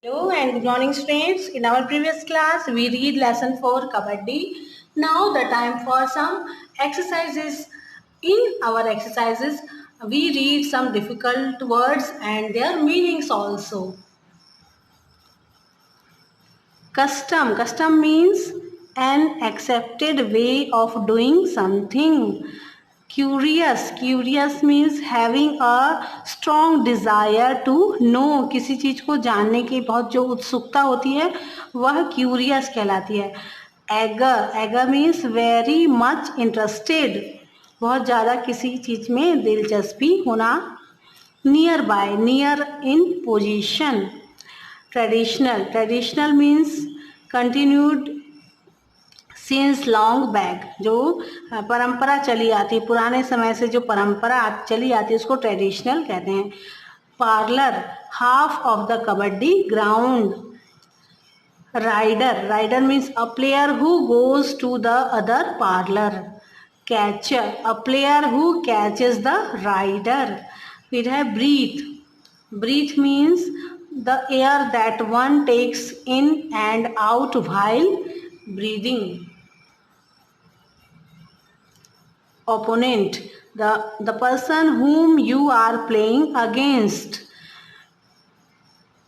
Hello and good morning students. In our previous class we read lesson 4 Kabaddi. Now the time for some exercises. In our exercises we read some difficult words and their meanings also. Custom. Custom means an accepted way of doing something. Curious. Curious means having a strong desire to know. किसी चीज को जानने की बहुत जो उत्सुकता होती है वह curious कहलाती है. Eager. Eager means very much interested. बहुत ज़्यादा किसी चीज में दिलचस्पी होना. Nearby. Near in position. Traditional. Traditional means continued since long back. जो परंपरा चली आती है, पुराने समय से जो परंपरा चली आती है उसको ट्रेडिशनल कहते हैं. Parlour. Half of the kabaddi ground. Raider. Raider means a player who goes to the other parlour. Catcher. A player who catches the raider. फिर है breath. Breath means the air that one takes in and out while breathing. Opponent. The person whom you are playing against.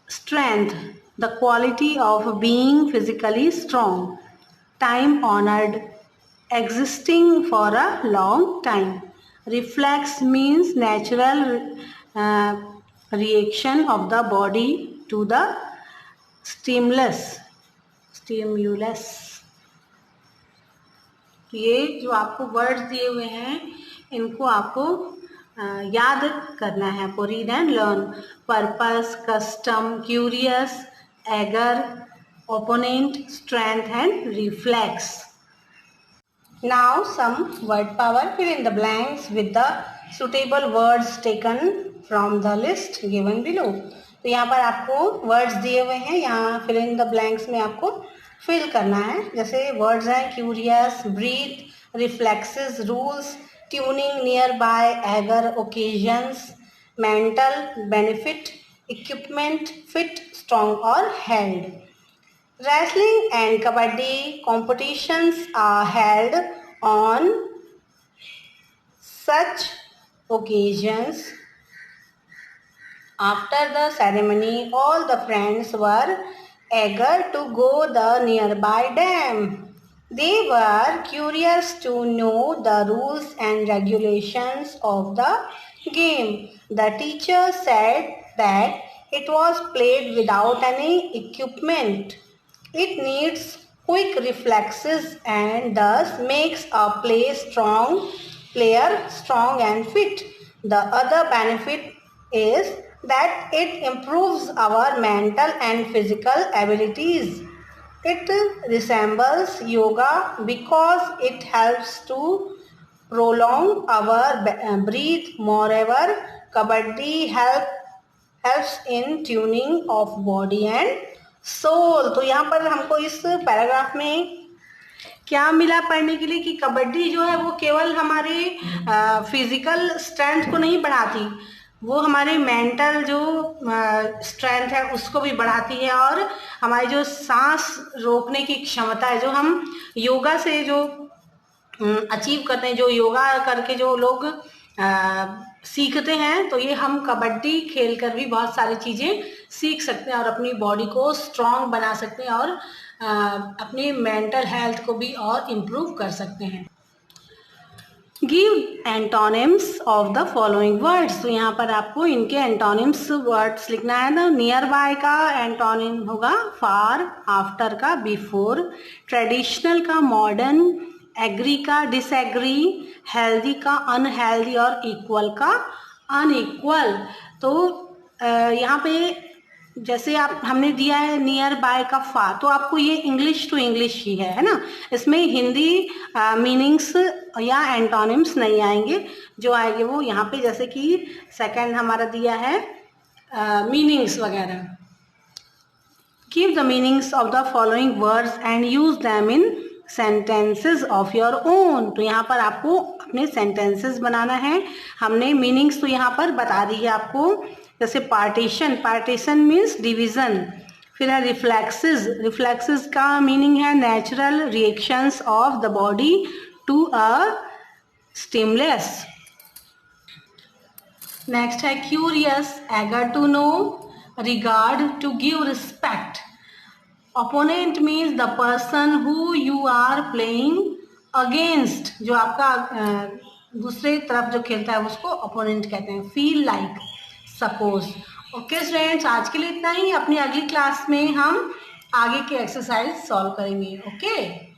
Strength. The quality of being physically strong. Time honored. Existing for a long time. Reflex means natural reaction of the body to the stimulus. ये जो आपको words दिए हुए हैं इनको आपको याद करना है. आपको read and learn. Purpose, custom, curious, eager, opponent, strength and reflex. Now some word power. Fill in the blanks with the suitable words taken from the list given below. तो यहाँ पर आपको वर्ड्स दिए हुए हैं, यहाँ फिल इन द ब्लैंक्स में आपको फिल करना है. जैसे वर्ड्स हैं curious, breath, reflexes, rules, tuning, nearby, eager, occasions, mental, benefit, equipment, fit, strong और held. Wrestling and Kabaddi competitions are held on such occasions. After the ceremony, all the friends were eager to go the nearby dam. They were curious to know the rules and regulations of the game. The teacher said that it was played without any equipment. It needs quick reflexes and thus makes a player strong and fit. The other benefit is that it improves our mental and physical abilities. It resembles yoga because it helps to prolong our breath. Moreover, Kabaddi helps in tuning of body and soul. तो यहाँ पर हमको इस paragraph में क्या मिला पढ़ने के लिए कि कबड्डी जो है वो केवल हमारे फिजिकल स्ट्रेंथ को नहीं बढ़ाती, वो हमारे मेंटल जो स्ट्रेंथ है उसको भी बढ़ाती है और हमारी जो सांस रोकने की क्षमता है जो हम योगा से जो अचीव करते हैं, जो योगा करके जो लोग सीखते हैं, तो ये हम कबड्डी खेल कर भी बहुत सारी चीज़ें सीख सकते हैं और अपनी बॉडी को स्ट्रॉन्ग बना सकते हैं और अपनी मेंटल हेल्थ को भी और इम्प्रूव कर सकते हैं. Give antonyms of the following words. तो यहाँ पर आपको इनके एंटोनिम्स वर्ड्स लिखना है. ना नियर बाय का एंटोनिम होगा फार, आफ्टर का बिफोर, ट्रेडिशनल का मॉडर्न, एग्री का डिसएग्री, हेल्दी का अनहेल्दी और इक्वल का अनइक्वल. तो यहाँ पे जैसे आप हमने दिया है नियर बाय का फार, तो आपको ये इंग्लिश टू इंग्लिश ही है ना, इसमें हिंदी मीनिंग्स या एंटोनिम्स नहीं आएंगे. जो आएंगे वो यहाँ पे जैसे कि सेकंड हमारा दिया है मीनिंग्स वगैरह. Give the meanings of the following words and use them in sentences of your own. तो यहाँ पर आपको अपने सेंटेंसेस बनाना है. हमने मीनिंग्स तो यहाँ पर बता दी है आपको. जैसे पार्टीशन. Partition means division. फिर है रिफ्लेक्सेस। रिफ्लेक्सेस का मीनिंग है natural reactions of the body to a stimulus. Next है curious, eager to know, regard, to give respect. Opponent means the person who you are playing against, जो आपका दूसरे तरफ जो खेलता है उसको ओपोनेंट कहते हैं। Feel like, suppose. Okay students, आज के लिए इतना ही। अपनी अगली क्लास में हम आगे के एक्सरसाइज सॉल्व करेंगे। ओके।